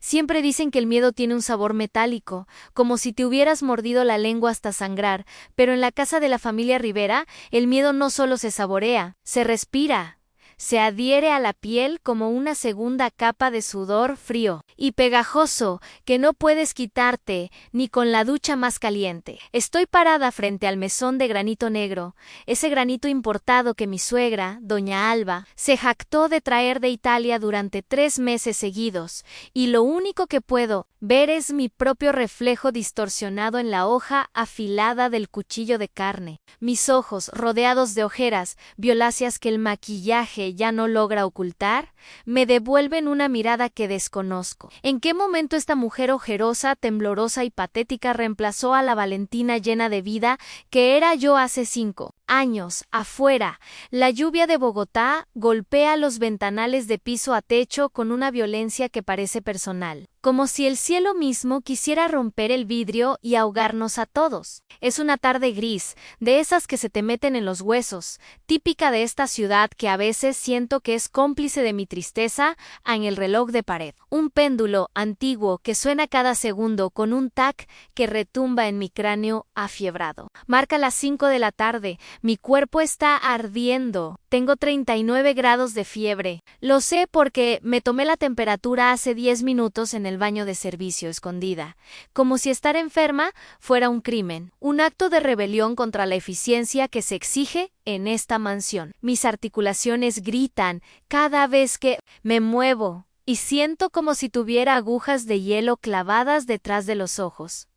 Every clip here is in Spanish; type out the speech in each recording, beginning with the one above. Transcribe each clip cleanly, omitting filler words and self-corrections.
Siempre dicen que el miedo tiene un sabor metálico, como si te hubieras mordido la lengua hasta sangrar, pero en la casa de la familia Rivera, el miedo no solo se saborea, se respira. Se adhiere a la piel como una segunda capa de sudor frío y pegajoso que no puedes quitarte ni con la ducha más caliente. Estoy parada frente al mesón de granito negro, ese granito importado que mi suegra, doña Alba, se jactó de traer de Italia durante 3 meses seguidos, y lo único que puedo ver es mi propio reflejo distorsionado en la hoja afilada del cuchillo de carne. Mis ojos, rodeados de ojeras violáceas que el maquillaje ya no logra ocultar, me devuelven una mirada que desconozco. ¿En qué momento esta mujer ojerosa, temblorosa y patética reemplazó a la Valentina llena de vida que era yo hace 5 años? Afuera, la lluvia de Bogotá golpea los ventanales de piso a techo con una violencia que parece personal, como si el cielo mismo quisiera romper el vidrio y ahogarnos a todos. Es una tarde gris, de esas que se te meten en los huesos, típica de esta ciudad que a veces siento que es cómplice de mi tristeza en el reloj de pared. Un péndulo antiguo que suena cada segundo con un tac que retumba en mi cráneo afiebrado. Marca las 5 de la tarde, mi cuerpo está ardiendo. Tengo 39 grados de fiebre. Lo sé porque me tomé la temperatura hace 10 minutos en el baño de servicio escondida, como si estar enferma fuera un crimen, un acto de rebelión contra la eficiencia que se exige en esta mansión. Mis articulaciones gritan cada vez que me muevo y siento como si tuviera agujas de hielo clavadas detrás de los ojos.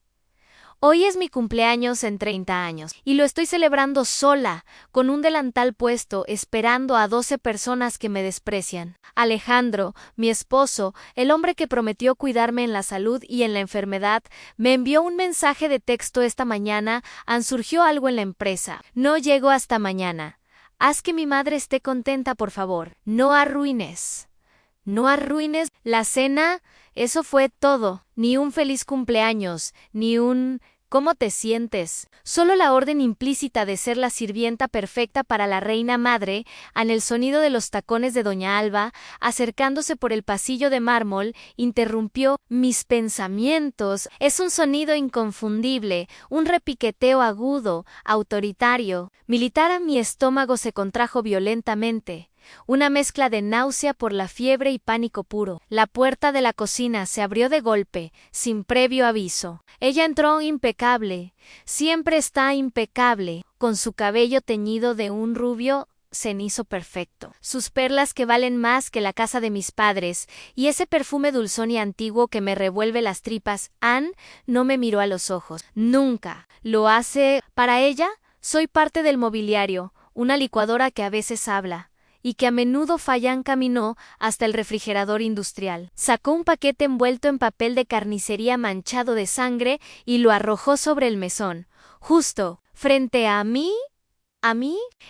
Hoy es mi cumpleaños en 30 años, y lo estoy celebrando sola, con un delantal puesto, esperando a 12 personas que me desprecian. Alejandro, mi esposo, el hombre que prometió cuidarme en la salud y en la enfermedad, me envió un mensaje de texto esta mañana: surgió algo en la empresa. No llego hasta mañana. Haz que mi madre esté contenta, por favor. No arruines la cena. Eso fue todo. Ni un feliz cumpleaños, ni un ¿cómo te sientes? Solo la orden implícita de ser la sirvienta perfecta para la reina madre, en el sonido de los tacones de doña Alba, acercándose por el pasillo de mármol, interrumpió mis pensamientos. Es un sonido inconfundible, un repiqueteo agudo, autoritario, militar. Mi estómago se contrajo violentamente. Una mezcla de náusea por la fiebre y pánico puro. La puerta de la cocina se abrió de golpe, sin previo aviso. Ella entró impecable, siempre está impecable, con su cabello teñido de un rubio cenizo perfecto, sus perlas que valen más que la casa de mis padres, y ese perfume dulzón y antiguo que me revuelve las tripas. Anne no me miró a los ojos. Nunca. ¿Lo hace para ella? Soy parte del mobiliario, una licuadora que a veces habla y que a menudo falla. Caminó hasta el refrigerador industrial. Sacó un paquete envuelto en papel de carnicería manchado de sangre y lo arrojó sobre el mesón. Justo frente a mí.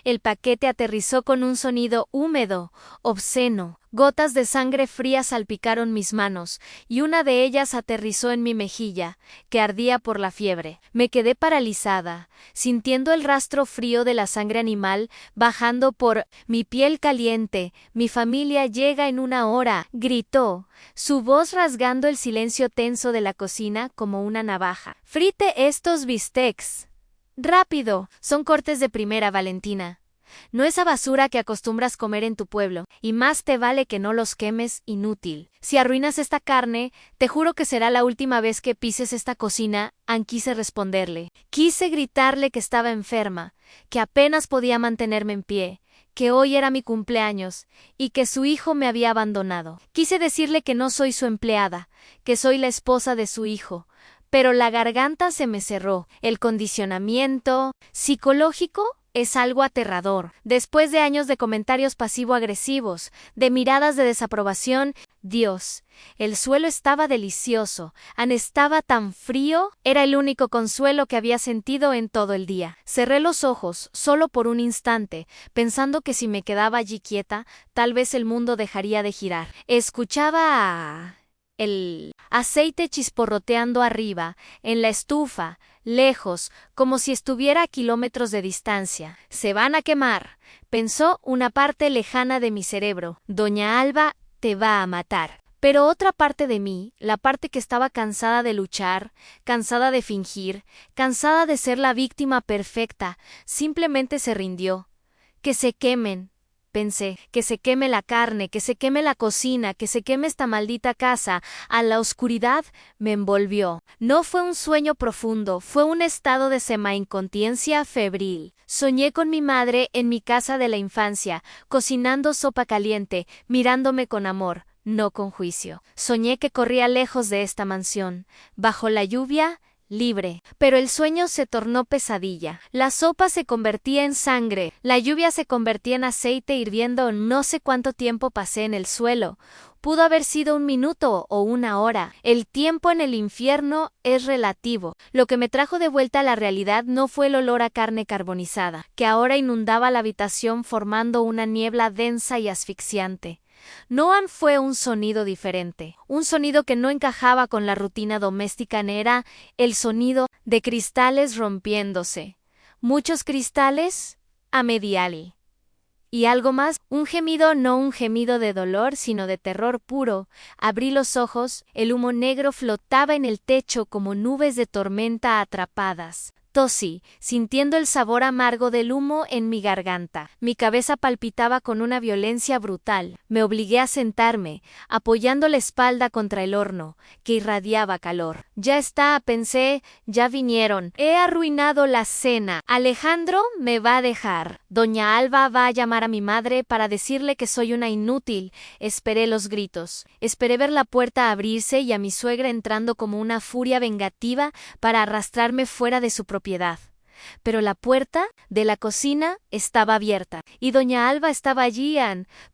El paquete aterrizó con un sonido húmedo, obsceno. Gotas de sangre fría salpicaron mis manos, y una de ellas aterrizó en mi mejilla, que ardía por la fiebre. Me quedé paralizada, sintiendo el rastro frío de la sangre animal bajando por mi piel caliente. Mi familia llega en 1 hora, gritó, su voz rasgando el silencio tenso de la cocina como una navaja. Frite estos bistecs. ¡Rápido! Son cortes de primera, Valentina. No esa basura que acostumbras comer en tu pueblo, y más te vale que no los quemes, inútil. Si arruinas esta carne, te juro que será la última vez que pises esta cocina. Quise responderle. Quise gritarle que estaba enferma, que apenas podía mantenerme en pie, que hoy era mi cumpleaños, y que su hijo me había abandonado. Quise decirle que no soy su empleada, que soy la esposa de su hijo, pero la garganta se me cerró. El condicionamiento psicológico es algo aterrador. Después de años de comentarios pasivo-agresivos, de miradas de desaprobación, Dios, el suelo estaba delicioso. Estaba tan frío, era el único consuelo que había sentido en todo el día. Cerré los ojos, solo por un instante, pensando que si me quedaba allí quieta, tal vez el mundo dejaría de girar. Escuchaba el aceite chisporroteando arriba, en la estufa, lejos, como si estuviera a kilómetros de distancia. Se van a quemar, pensó una parte lejana de mi cerebro. Doña Alba te va a matar. Pero otra parte de mí, la parte que estaba cansada de luchar, cansada de fingir, cansada de ser la víctima perfecta, simplemente se rindió. Que se quemen, pensé, que se queme la carne, que se queme la cocina, que se queme esta maldita casa. A la oscuridad me envolvió. No fue un sueño profundo, fue un estado de semi-inconsciencia febril. Soñé con mi madre en mi casa de la infancia, cocinando sopa caliente, mirándome con amor, no con juicio. Soñé que corría lejos de esta mansión, bajo la lluvia, libre. Pero el sueño se tornó pesadilla. La sopa se convertía en sangre, la lluvia se convertía en aceite hirviendo. No sé cuánto tiempo pasé en el suelo. Pudo haber sido 1 minuto o 1 hora. El tiempo en el infierno es relativo. Lo que me trajo de vuelta a la realidad no fue el olor a carne carbonizada, que ahora inundaba la habitación formando una niebla densa y asfixiante. No fue un sonido diferente, un sonido que no encajaba con la rutina doméstica. Era el sonido de cristales rompiéndose. Muchos cristales a medial. Y algo más, un gemido, no un gemido de dolor, sino de terror puro. Abrí los ojos, el humo negro flotaba en el techo como nubes de tormenta atrapadas. Tosí, sintiendo el sabor amargo del humo en mi garganta. Mi cabeza palpitaba con una violencia brutal. Me obligué a sentarme, apoyando la espalda contra el horno, que irradiaba calor. Ya está, pensé, ya vinieron. He arruinado la cena. Alejandro me va a dejar. Doña Alba va a llamar a mi madre para decirle que soy una inútil. Esperé los gritos. Esperé ver la puerta abrirse y a mi suegra entrando como una furia vengativa para arrastrarme fuera de su propiedad. Pero la puerta de la cocina estaba abierta, y doña Alba estaba allí,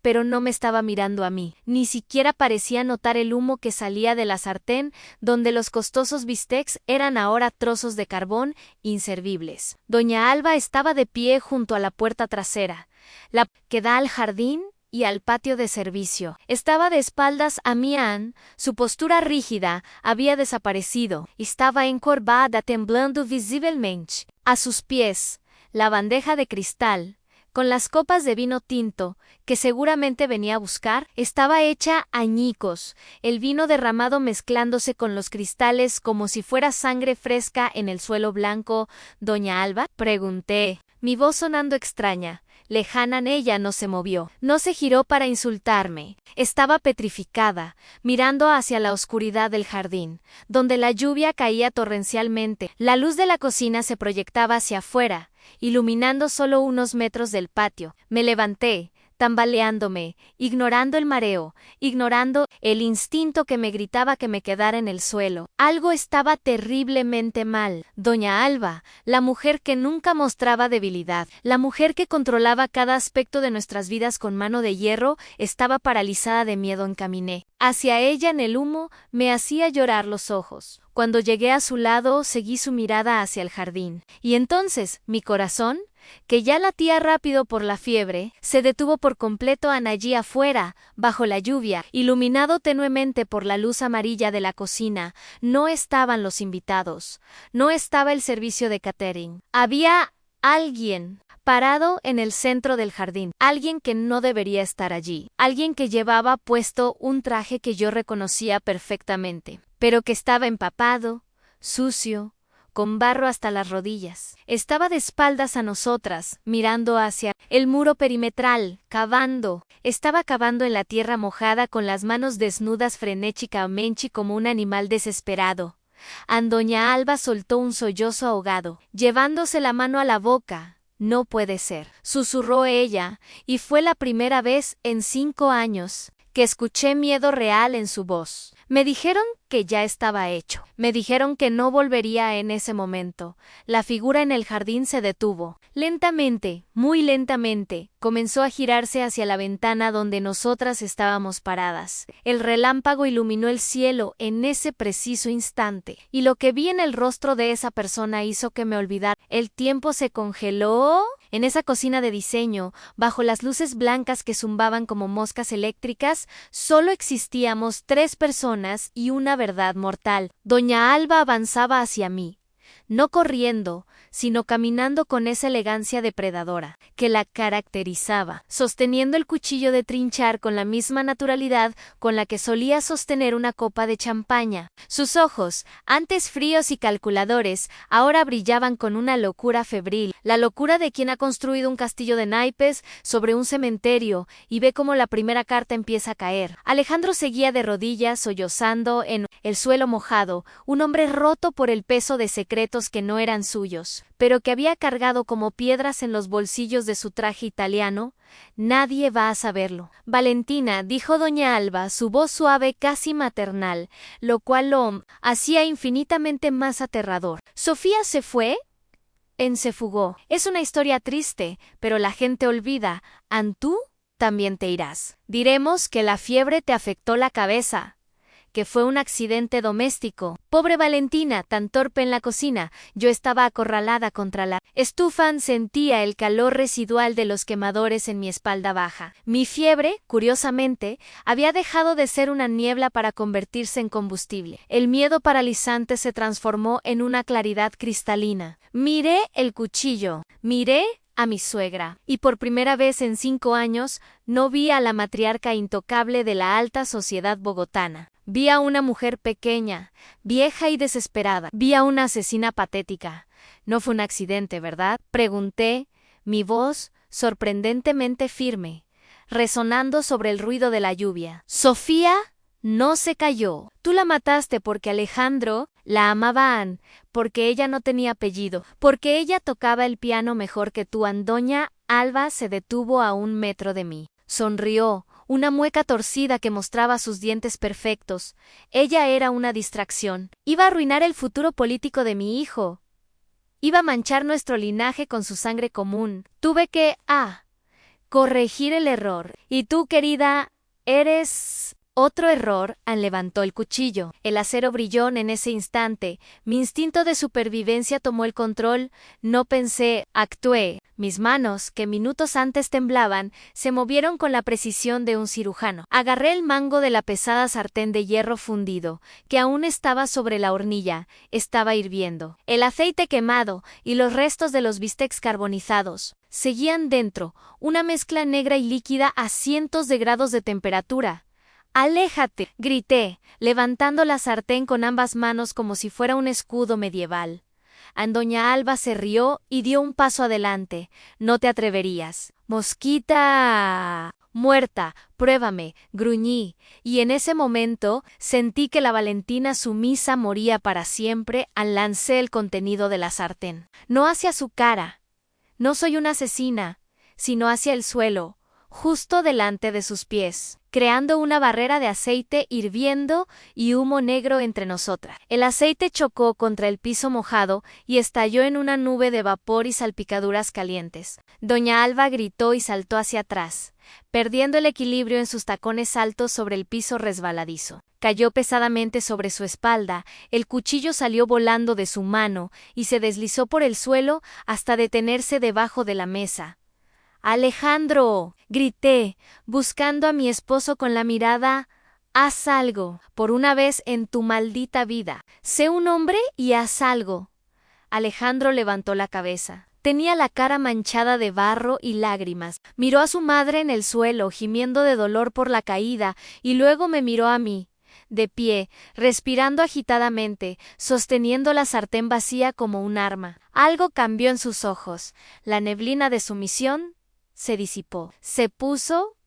pero no me estaba mirando a mí. Ni siquiera parecía notar el humo que salía de la sartén, donde los costosos bistecs eran ahora trozos de carbón inservibles. Doña Alba estaba de pie junto a la puerta trasera, la que da al jardín y al patio de servicio. Estaba de espaldas a mí. Su postura rígida había desaparecido. Estaba encorvada, temblando visiblemente. A sus pies, la bandeja de cristal, con las copas de vino tinto, que seguramente venía a buscar, estaba hecha añicos, el vino derramado mezclándose con los cristales como si fuera sangre fresca en el suelo blanco. ¿Doña Alba?, pregunté, mi voz sonando extraña. Lejana. Ella no se movió, no se giró para insultarme. Estaba petrificada, mirando hacia la oscuridad del jardín, donde la lluvia caía torrencialmente. La luz de la cocina se proyectaba hacia afuera, iluminando solo unos metros del patio. Me levanté, tambaleándome, ignorando el mareo, ignorando el instinto que me gritaba que me quedara en el suelo. Algo estaba terriblemente mal. Doña Alba, la mujer que nunca mostraba debilidad, la mujer que controlaba cada aspecto de nuestras vidas con mano de hierro, estaba paralizada de miedo. Encaminé hacia ella en el humo, me hacía llorar los ojos. Cuando llegué a su lado, seguí su mirada hacia el jardín. Y entonces, mi corazón, que ya latía rápido por la fiebre, se detuvo por completo. Allí afuera, bajo la lluvia, iluminado tenuemente por la luz amarilla de la cocina, no estaban los invitados, no estaba el servicio de catering. Había alguien parado en el centro del jardín, alguien que no debería estar allí, alguien que llevaba puesto un traje que yo reconocía perfectamente, pero que estaba empapado, sucio, con barro hasta las rodillas. Estaba de espaldas a nosotras, mirando hacia el muro perimetral, cavando. Estaba cavando en la tierra mojada con las manos desnudas frenéticamente como un animal desesperado. Doña Alba soltó un sollozo ahogado, llevándose la mano a la boca. No puede ser, susurró ella, y fue la primera vez en 5 años que escuché miedo real en su voz. Me dijeron que ya estaba hecho. Me dijeron que no volvería en ese momento. La figura en el jardín se detuvo. Lentamente, muy lentamente, comenzó a girarse hacia la ventana donde nosotras estábamos paradas. El relámpago iluminó el cielo en ese preciso instante, y lo que vi en el rostro de esa persona hizo que me olvidara. El tiempo se congeló. En esa cocina de diseño, bajo las luces blancas que zumbaban como moscas eléctricas, solo existíamos 3 personas y una verdad mortal. Doña Alba avanzaba hacia mí, no corriendo, sino caminando con esa elegancia depredadora que la caracterizaba, sosteniendo el cuchillo de trinchar con la misma naturalidad con la que solía sostener una copa de champaña. Sus ojos, antes fríos y calculadores, ahora brillaban con una locura febril, la locura de quien ha construido un castillo de naipes sobre un cementerio y ve cómo la primera carta empieza a caer. Alejandro seguía de rodillas, sollozando en el suelo mojado, un hombre roto por el peso de secretos que no eran suyos, pero que había cargado como piedras en los bolsillos de su traje italiano. Nadie va a saberlo. Valentina, dijo doña Alba, su voz suave casi maternal, lo cual lo hacía infinitamente más aterrador. ¿Sofía se fue? Se fugó. Es una historia triste, pero la gente olvida. ¿Tú también te irás? Diremos que la fiebre te afectó la cabeza, que fue un accidente doméstico. Pobre Valentina, tan torpe en la cocina. Yo estaba acorralada contra la estufa, sentía el calor residual de los quemadores en mi espalda baja. Mi fiebre, curiosamente, había dejado de ser una niebla para convertirse en combustible. El miedo paralizante se transformó en una claridad cristalina. Miré el cuchillo, miré a mi suegra, y por primera vez en 5 años no vi a la matriarca intocable de la alta sociedad bogotana. Vi a una mujer pequeña, vieja y desesperada. Vi a una asesina patética. No fue un accidente, ¿verdad? Pregunté, mi voz sorprendentemente firme, resonando sobre el ruido de la lluvia. Sofía no se cayó. Tú la mataste porque Alejandro la amaban, porque ella no tenía apellido, porque ella tocaba el piano mejor que tú. Doña Alba se detuvo a 1 metro de mí. Sonrió, una mueca torcida que mostraba sus dientes perfectos. Ella era una distracción. Iba a arruinar el futuro político de mi hijo. Iba a manchar nuestro linaje con su sangre común. Tuve que, corregir el error. Y tú, querida, eres otro error. Levantó el cuchillo. El acero brilló en ese instante. Mi instinto de supervivencia tomó el control. No pensé, actué. Mis manos, que minutos antes temblaban, se movieron con la precisión de un cirujano. Agarré el mango de la pesada sartén de hierro fundido, que aún estaba sobre la hornilla. Estaba hirviendo. El aceite quemado y los restos de los bistecs carbonizados seguían dentro, una mezcla negra y líquida a cientos de grados de temperatura. ¡Aléjate!, grité, levantando la sartén con ambas manos como si fuera un escudo medieval. Doña Alba se rió y dio un paso adelante. No te atreverías. Mosquita muerta, pruébame, gruñí, y en ese momento sentí que la Valentina sumisa moría para siempre. Lancé el contenido de la sartén. No hacia su cara. No soy una asesina, sino hacia el suelo, justo delante de sus pies, creando una barrera de aceite hirviendo y humo negro entre nosotras. El aceite chocó contra el piso mojado y estalló en una nube de vapor y salpicaduras calientes. Doña Alba gritó y saltó hacia atrás, perdiendo el equilibrio en sus tacones altos sobre el piso resbaladizo. Cayó pesadamente sobre su espalda, el cuchillo salió volando de su mano y se deslizó por el suelo hasta detenerse debajo de la mesa. ¡Alejandro!, grité, buscando a mi esposo con la mirada. Haz algo, por una vez en tu maldita vida. Sé un hombre y haz algo. Alejandro levantó la cabeza. Tenía la cara manchada de barro y lágrimas. Miró a su madre en el suelo, gimiendo de dolor por la caída, y luego me miró a mí, de pie, respirando agitadamente, sosteniendo la sartén vacía como un arma. Algo cambió en sus ojos. La neblina de sumisión se disipó. Se puso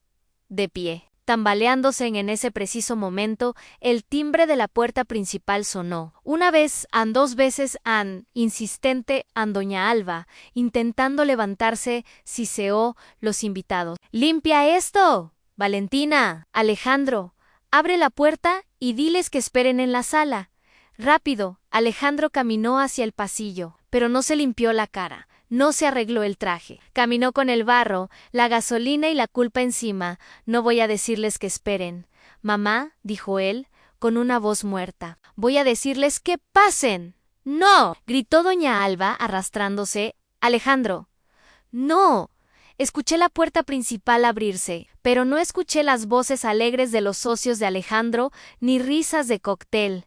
de pie, tambaleándose en ese preciso momento. El timbre de la puerta principal sonó. Una vez, 2 veces, insistente, doña Alba, intentando levantarse, siseó los invitados. ¡Limpia esto, Valentina! Alejandro, abre la puerta y diles que esperen en la sala. Rápido. Alejandro caminó hacia el pasillo, pero no se limpió la cara. No se arregló el traje. Caminó con el barro, la gasolina y la culpa encima. No voy a decirles que esperen. Mamá, dijo él, con una voz muerta. Voy a decirles que pasen. ¡No!, gritó doña Alba, arrastrándose. Alejandro. ¡No! Escuché la puerta principal abrirse, pero no escuché las voces alegres de los socios de Alejandro, ni risas de cóctel.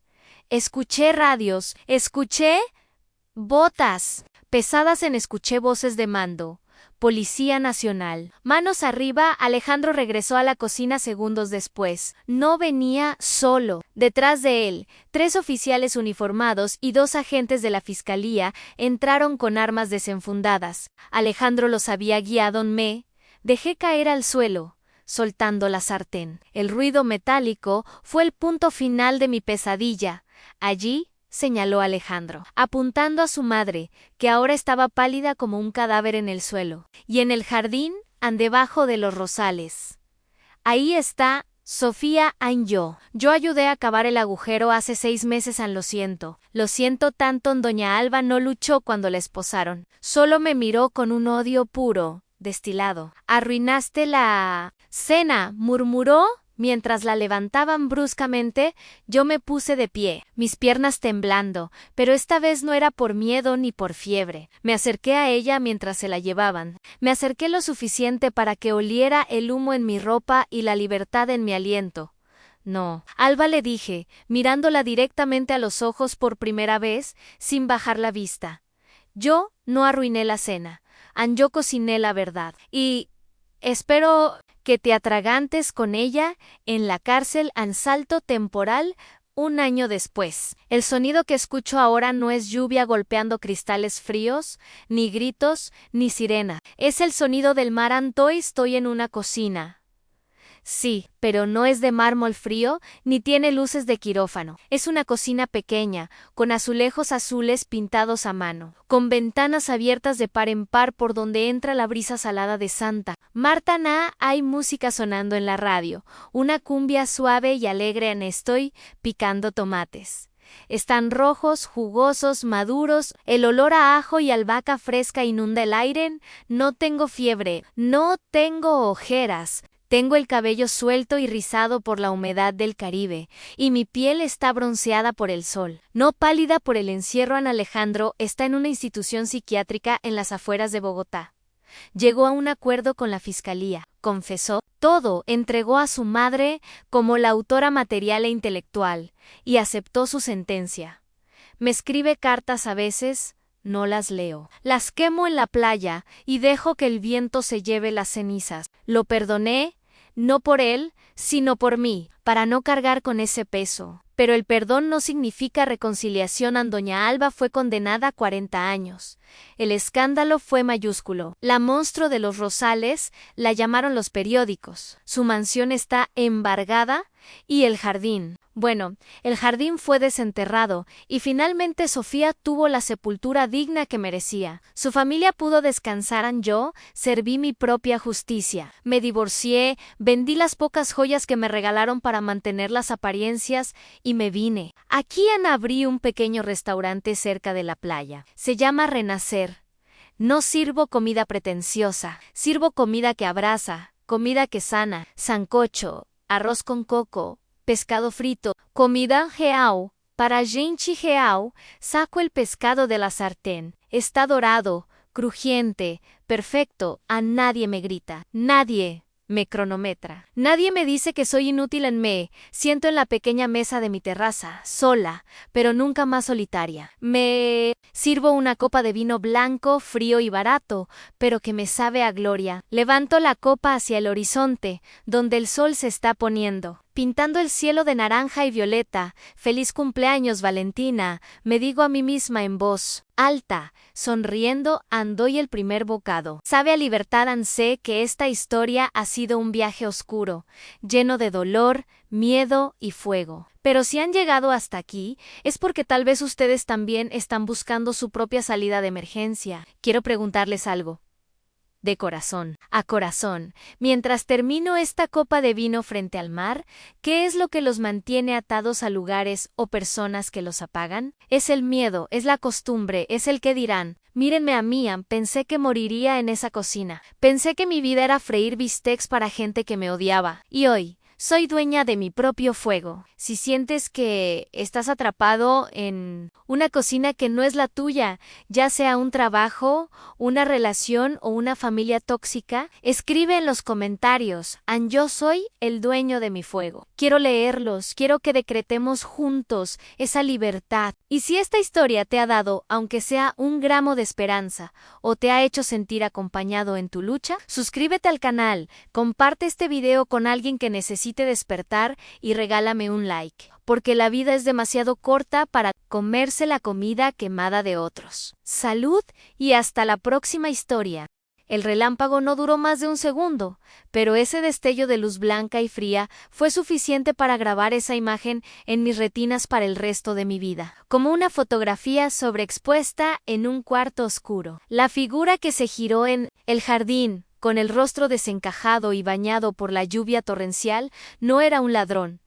Escuché radios, escuché Botas. Pesadas escuché voces de mando. Policía Nacional. Manos arriba, Alejandro regresó a la cocina segundos después. No venía solo. Detrás de él, 3 oficiales uniformados y 2 agentes de la fiscalía entraron con armas desenfundadas. Alejandro los había guiado. Me dejé caer al suelo, soltando la sartén. El ruido metálico fue el punto final de mi pesadilla. Allí, señaló Alejandro, apuntando a su madre, que ahora estaba pálida como un cadáver en el suelo. Y en el jardín, debajo de los rosales. Ahí está Sofía Anjo. Yo ayudé a cavar el agujero hace 6 meses. Lo siento. Lo siento tanto. Doña Alba no luchó cuando la esposaron. Solo me miró con un odio puro, destilado. Arruinaste la cena, murmuró. Mientras la levantaban bruscamente, yo me puse de pie, mis piernas temblando, pero esta vez no era por miedo ni por fiebre. Me acerqué a ella mientras se la llevaban. Me acerqué lo suficiente para que oliera el humo en mi ropa y la libertad en mi aliento. No, Alba, le dije, mirándola directamente a los ojos por primera vez, sin bajar la vista. Yo no arruiné la cena. Yo cociné la verdad. Y espero que te atragantes con ella en la cárcel en salto temporal 1 año después. El sonido que escucho ahora no es lluvia golpeando cristales fríos, ni gritos, ni sirena. Es el sonido del mar. Estoy en una cocina. Sí, pero no es de mármol frío, ni tiene luces de quirófano. Es una cocina pequeña, con azulejos azules pintados a mano, con ventanas abiertas de par en par por donde entra la brisa salada de Santa Marta. Hay música sonando en la radio, una cumbia suave y alegre. Estoy picando tomates. Están rojos, jugosos, maduros, el olor a ajo y albahaca fresca inunda el aire. No tengo fiebre, no tengo ojeras. Tengo el cabello suelto y rizado por la humedad del Caribe, y mi piel está bronceada por el sol, no pálida por el encierro. Alejandro está en una institución psiquiátrica en las afueras de Bogotá. Llegó a un acuerdo con la fiscalía, confesó todo, entregó a su madre como la autora material e intelectual, y aceptó su sentencia. Me escribe cartas a veces. No las leo. Las quemo en la playa y dejo que el viento se lleve las cenizas. Lo perdoné, no por él, sino por mí, para no cargar con ese peso. Pero el perdón no significa reconciliación. Doña Alba fue condenada a 40 años. El escándalo fue mayúsculo. La monstruo de los Rosales la llamaron los periódicos. Su mansión está embargada y el jardín. Bueno, el jardín fue desenterrado y finalmente Sofía tuvo la sepultura digna que merecía. Su familia pudo descansar. Yo serví mi propia justicia. Me divorcié, vendí las pocas joyas que me regalaron para mantener las apariencias y me vine. Aquí abrí un pequeño restaurante cerca de la playa. Se llama Renacer. No sirvo comida pretenciosa, sirvo comida que abraza, comida que sana, sancocho, arroz con coco, pescado frito, comida real, para gente real. Saco el pescado de la sartén, está dorado, crujiente, perfecto. A nadie me grita, nadie me cronometra. Nadie me dice que soy inútil. Me siento en la pequeña mesa de mi terraza, sola, pero nunca más solitaria. Me sirvo una copa de vino blanco, frío y barato, pero que me sabe a gloria. Levanto la copa hacia el horizonte, donde el sol se está poniendo, pintando el cielo de naranja y violeta. Feliz cumpleaños, Valentina, me digo a mí misma en voz alta, sonriendo. Doy el primer bocado. Sabe a libertad. Sé que esta historia ha sido un viaje oscuro, lleno de dolor, miedo y fuego. Pero si han llegado hasta aquí, es porque tal vez ustedes también están buscando su propia salida de emergencia. Quiero preguntarles algo. De corazón a corazón, mientras termino esta copa de vino frente al mar, ¿qué es lo que los mantiene atados a lugares o personas que los apagan? Es el miedo, es la costumbre, es el qué dirán. Mírenme a mí. Pensé que moriría en esa cocina. Pensé que mi vida era freír bistecs para gente que me odiaba. Y hoy Soy dueña de mi propio fuego. Si sientes que estás atrapado en una cocina que no es la tuya, ya sea un trabajo, una relación o una familia tóxica, escribe en los comentarios: Yo soy el dueño de mi fuego. Quiero leerlos, quiero que decretemos juntos esa libertad. Y si esta historia te ha dado, aunque sea un gramo de esperanza, o te ha hecho sentir acompañado en tu lucha, suscríbete al canal, comparte este video con alguien que necesite despertar y regálame un like, porque la vida es demasiado corta para comerse la comida quemada de otros. Salud y hasta la próxima historia. El relámpago no duró más de un segundo, pero ese destello de luz blanca y fría fue suficiente para grabar esa imagen en mis retinas para el resto de mi vida, como una fotografía sobreexpuesta en un cuarto oscuro. La figura que se giró en el jardín, con el rostro desencajado y bañado por la lluvia torrencial, no era un ladrón,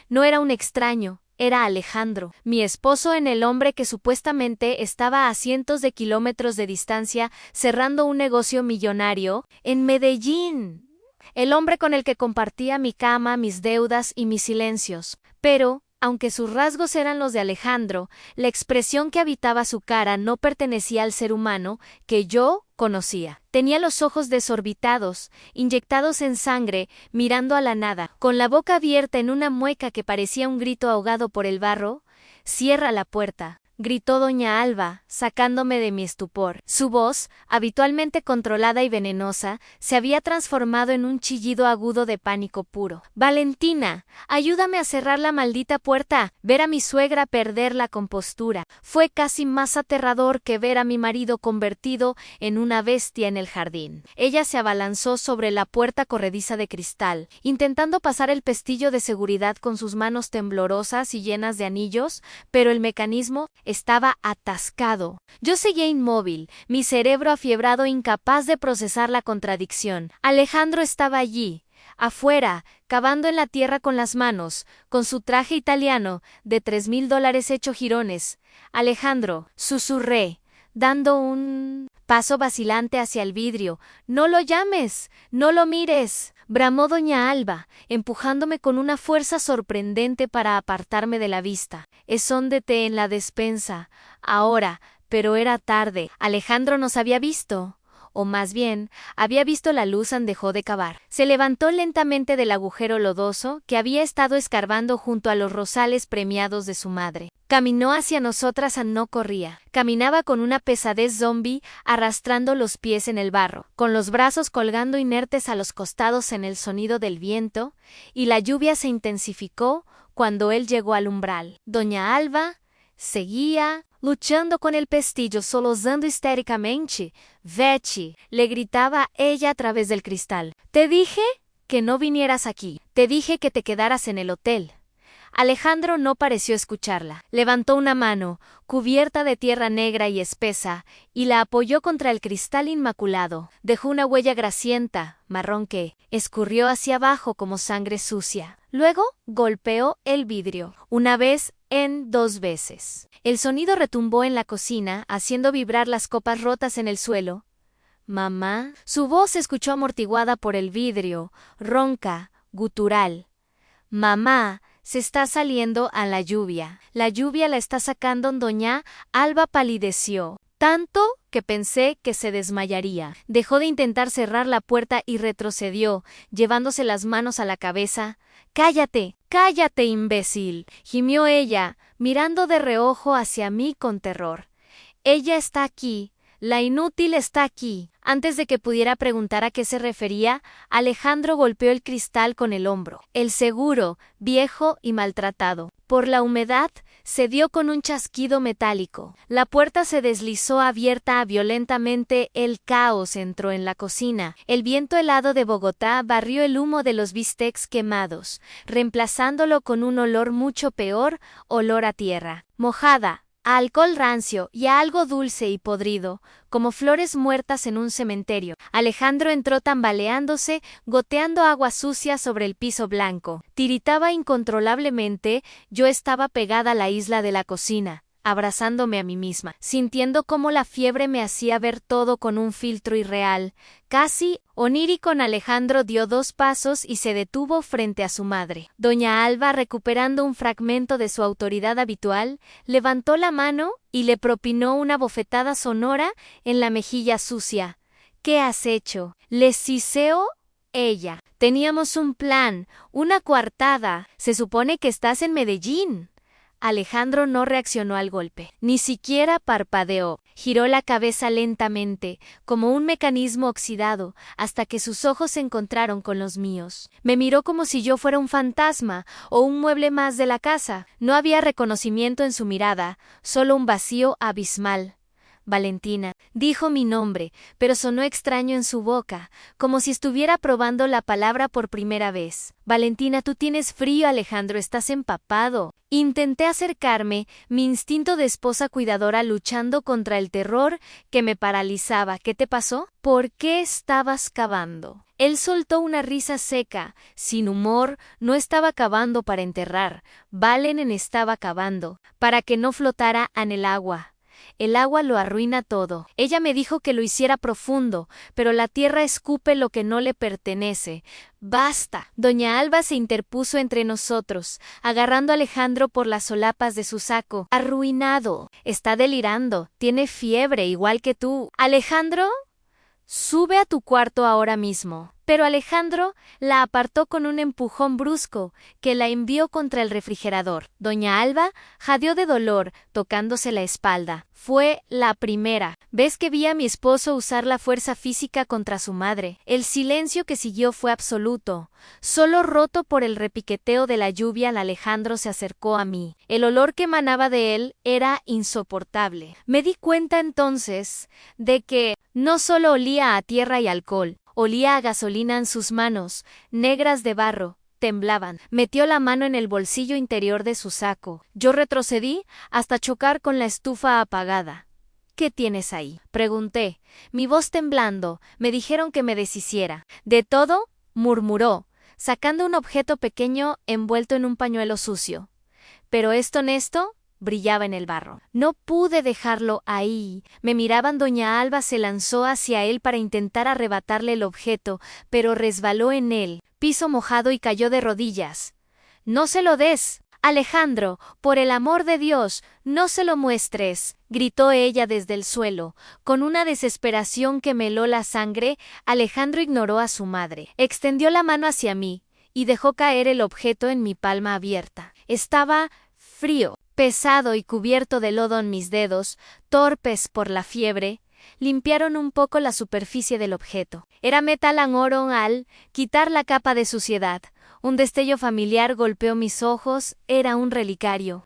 no era un extraño. Era Alejandro, mi esposo, en el hombre que supuestamente estaba a cientos de kilómetros de distancia cerrando un negocio millonario en Medellín. El hombre con el que compartía mi cama, mis deudas y mis silencios. Pero, aunque sus rasgos eran los de Alejandro, la expresión que habitaba su cara no pertenecía al ser humano que yo conocía. Tenía los ojos desorbitados, inyectados en sangre, mirando a la nada, con la boca abierta en una mueca que parecía un grito ahogado por el barro. «Cierra la puerta», gritó doña Alba, sacándome de mi estupor. Su voz, habitualmente controlada y venenosa, se había transformado en un chillido agudo de pánico puro. «Valentina, ayúdame a cerrar la maldita puerta». Ver a mi suegra perder la compostura fue casi más aterrador que ver a mi marido convertido en una bestia en el jardín. Ella se abalanzó sobre la puerta corrediza de cristal, intentando pasar el pestillo de seguridad con sus manos temblorosas y llenas de anillos, pero el mecanismo estaba atascado. Yo seguía inmóvil, mi cerebro afiebrado, incapaz de procesar la contradicción. Alejandro estaba allí, afuera, cavando en la tierra con las manos, con su traje italiano de $3,000 hecho jirones. «Alejandro», susurré, dando un paso vacilante hacia el vidrio. «No lo llames, no lo mires», bramó doña Alba, empujándome con una fuerza sorprendente para apartarme de la vista. «Escóndete en la despensa, ahora», pero era tarde. Alejandro nos había visto, o más bien, había visto la luz y dejó de cavar. Se levantó lentamente del agujero lodoso que había estado escarbando junto a los rosales premiados de su madre. Caminó hacia nosotras, no corría. Caminaba con una pesadez zombie, arrastrando los pies en el barro, con los brazos colgando inertes a los costados en el sonido del viento, y la lluvia se intensificó cuando él llegó al umbral. Doña Alba seguía luchando con el pestillo, solozando histéricamente. «Vete», le gritaba ella a través del cristal. «Te dije que no vinieras aquí. Te dije que te quedaras en el hotel». Alejandro no pareció escucharla. Levantó una mano, cubierta de tierra negra y espesa, y la apoyó contra el cristal inmaculado. Dejó una huella grasienta, marrón, que escurrió hacia abajo como sangre sucia. Luego golpeó el vidrio, una vez, dos veces. El sonido retumbó en la cocina, haciendo vibrar las copas rotas en el suelo. «Mamá». Su voz se escuchó amortiguada por el vidrio, ronca, gutural. «Mamá, se está saliendo a la lluvia. La lluvia la está sacando». Doña Alba palideció tanto que pensé que se desmayaría. Dejó de intentar cerrar la puerta y retrocedió, llevándose las manos a la cabeza. «Cállate, cállate, imbécil», gimió ella, mirando de reojo hacia mí con terror. «Ella está aquí. La inútil está aquí». Antes de que pudiera preguntar a qué se refería, Alejandro golpeó el cristal con el hombro. El seguro, viejo y maltratado por la humedad, se dio con un chasquido metálico. La puerta se deslizó abierta violentamente. El caos entró en la cocina. El viento helado de Bogotá barrió el humo de los bistecs quemados, reemplazándolo con un olor mucho peor, olor a tierra mojada, a alcohol rancio y a algo dulce y podrido, como flores muertas en un cementerio. Alejandro entró tambaleándose, goteando agua sucia sobre el piso blanco. Tiritaba incontrolablemente. Yo estaba pegada a la isla de la cocina, abrazándome a mí misma, sintiendo cómo la fiebre me hacía ver todo con un filtro irreal. Casi onírico. Alejandro dio 2 pasos y se detuvo frente a su madre. Doña Alba, recuperando un fragmento de su autoridad habitual, levantó la mano y le propinó una bofetada sonora en la mejilla sucia. ¿Qué has hecho? Le siseó ella. Teníamos un plan, una coartada. Se supone que estás en Medellín. Alejandro no reaccionó al golpe, ni siquiera parpadeó. Giró la cabeza lentamente, como un mecanismo oxidado, hasta que sus ojos se encontraron con los míos. Me miró como si yo fuera un fantasma o un mueble más de la casa. No había reconocimiento en su mirada, solo un vacío abismal. Valentina, dijo mi nombre, pero sonó extraño en su boca, como si estuviera probando la palabra por primera vez. Valentina, tú tienes frío, Alejandro, estás empapado. Intenté acercarme, mi instinto de esposa cuidadora luchando contra el terror que me paralizaba. ¿Qué te pasó? ¿Por qué estabas cavando? Él soltó una risa seca, sin humor. No estaba cavando para enterrar, Valen estaba cavando, para que no flotara en el agua. El agua lo arruina todo. Ella me dijo que lo hiciera profundo, pero la tierra escupe lo que no le pertenece. ¡Basta! Doña Alba se interpuso entre nosotros, agarrando a Alejandro por las solapas de su saco. Arruinado. Está delirando. Tiene fiebre, igual que tú. Alejandro, sube a tu cuarto ahora mismo. Pero Alejandro la apartó con un empujón brusco que la envió contra el refrigerador. Doña Alba jadeó de dolor, tocándose la espalda. Fue la primera vez que vi a mi esposo usar la fuerza física contra su madre. El silencio que siguió fue absoluto. Solo roto por el repiqueteo de la lluvia, Alejandro se acercó a mí. El olor que emanaba de él era insoportable. Me di cuenta entonces de que no solo olía a tierra y alcohol, olía a gasolina en sus manos, negras de barro, temblaban. Metió la mano en el bolsillo interior de su saco. Yo retrocedí hasta chocar con la estufa apagada. ¿Qué tienes ahí?, pregunté, mi voz temblando. Me dijeron que me deshiciera. ¿De todo?, murmuró, sacando un objeto pequeño envuelto en un pañuelo sucio. ¿Pero esto honesto? Brillaba en el barro. No pude dejarlo ahí. Me miraban. Doña Alba se lanzó hacia él para intentar arrebatarle el objeto, pero resbaló en el piso mojado y cayó de rodillas. «No se lo des, Alejandro, por el amor de Dios, no se lo muestres», gritó ella desde el suelo, con una desesperación que me heló la sangre. Alejandro ignoró a su madre. Extendió la mano hacia mí y dejó caer el objeto en mi palma abierta. Estaba frío, pesado y cubierto de lodo. En mis dedos, torpes por la fiebre, limpiaron un poco la superficie del objeto. Era metal en oro. Al quitar la capa de suciedad, un destello familiar golpeó mis ojos. Era un relicario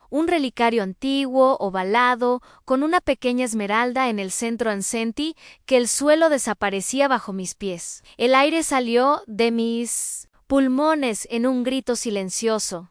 antiguo, ovalado, con una pequeña esmeralda en el centro. Sentí que el suelo desaparecía bajo mis pies. El aire salió de mis pulmones en un grito silencioso.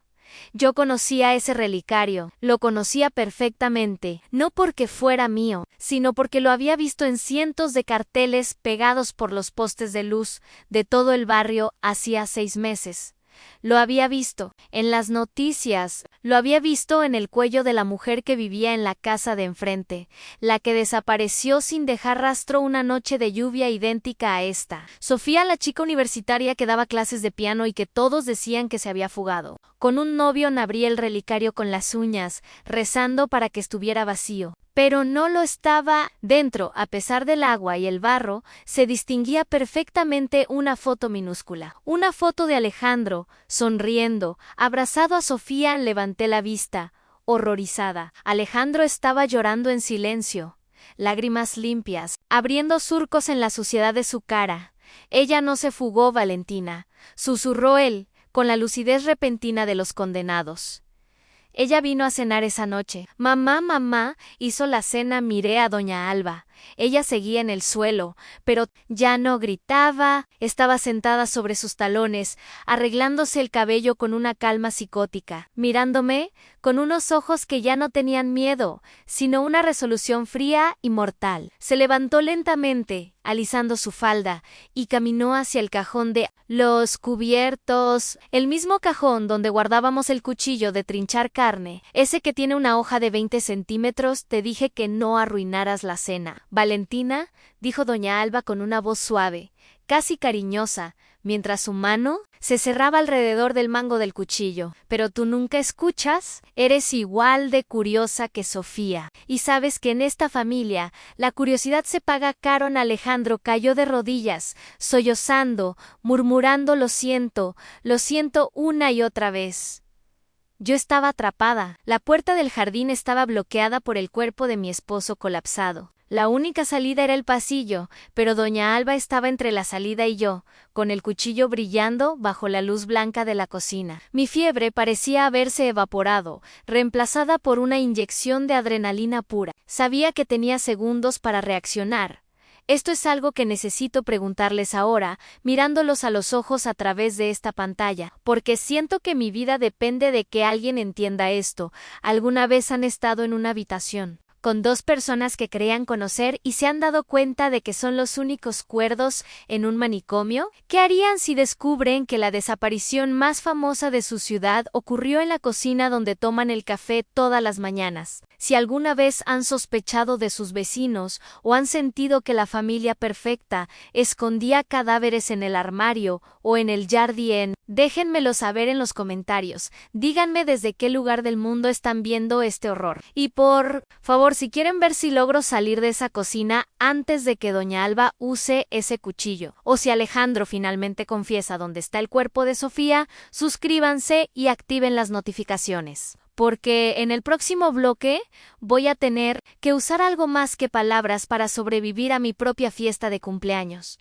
Yo conocía ese relicario, lo conocía perfectamente, no porque fuera mío, sino porque lo había visto en cientos de carteles pegados por los postes de luz de todo el barrio hacía 6 meses. Lo había visto en las noticias, lo había visto en el cuello de la mujer que vivía en la casa de enfrente, la que desapareció sin dejar rastro una noche de lluvia idéntica a esta. Sofía, la chica universitaria que daba clases de piano y que todos decían que se había fugado. Con un novio abrí el relicario con las uñas, rezando para que estuviera vacío. Pero no lo estaba. Dentro, a pesar del agua y el barro, se distinguía perfectamente una foto minúscula. Una foto de Alejandro, sonriendo, abrazado a Sofía. Levanté la vista, horrorizada. Alejandro estaba llorando en silencio, lágrimas limpias, abriendo surcos en la suciedad de su cara. Ella no se fugó, Valentina, susurró él, con la lucidez repentina de los condenados. Ella vino a cenar esa noche. Mamá hizo la cena. Miré a doña Alba. Ella seguía en el suelo, pero ya no gritaba, estaba sentada sobre sus talones, arreglándose el cabello con una calma psicótica, mirándome con unos ojos que ya no tenían miedo, sino una resolución fría y mortal. Se levantó lentamente, alisando su falda, y caminó hacia el cajón de los cubiertos, el mismo cajón donde guardábamos el cuchillo de trinchar carne, ese que tiene una hoja de 20 centímetros. Te dije que no arruinaras la cena. Valentina, dijo doña Alba con una voz suave, casi cariñosa, mientras su mano se cerraba alrededor del mango del cuchillo. Pero tú nunca escuchas, eres igual de curiosa que Sofía. Y sabes que en esta familia la curiosidad se paga caro. Alejandro cayó de rodillas, sollozando, murmurando lo siento una y otra vez. Yo estaba atrapada. La puerta del jardín estaba bloqueada por el cuerpo de mi esposo colapsado. La única salida era el pasillo, pero doña Alba estaba entre la salida y yo, con el cuchillo brillando bajo la luz blanca de la cocina. Mi fiebre parecía haberse evaporado, reemplazada por una inyección de adrenalina pura. Sabía que tenía segundos para reaccionar. Esto es algo que necesito preguntarles ahora, mirándolos a los ojos a través de esta pantalla, porque siento que mi vida depende de que alguien entienda esto. ¿Alguna vez han estado en una habitación con dos personas que creían conocer y se han dado cuenta de que son los únicos cuerdos en un manicomio? ¿Qué harían si descubren que la desaparición más famosa de su ciudad ocurrió en la cocina donde toman el café todas las mañanas? Si alguna vez han sospechado de sus vecinos o han sentido que la familia perfecta escondía cadáveres en el armario o en el jardín, déjenmelo saber en los comentarios. Díganme desde qué lugar del mundo están viendo este horror. Y por favor, si quieren ver si logro salir de esa cocina antes de que doña Alba use ese cuchillo, o si Alejandro finalmente confiesa dónde está el cuerpo de Sofía, suscríbanse y activen las notificaciones. Porque en el próximo bloque voy a tener que usar algo más que palabras para sobrevivir a mi propia fiesta de cumpleaños.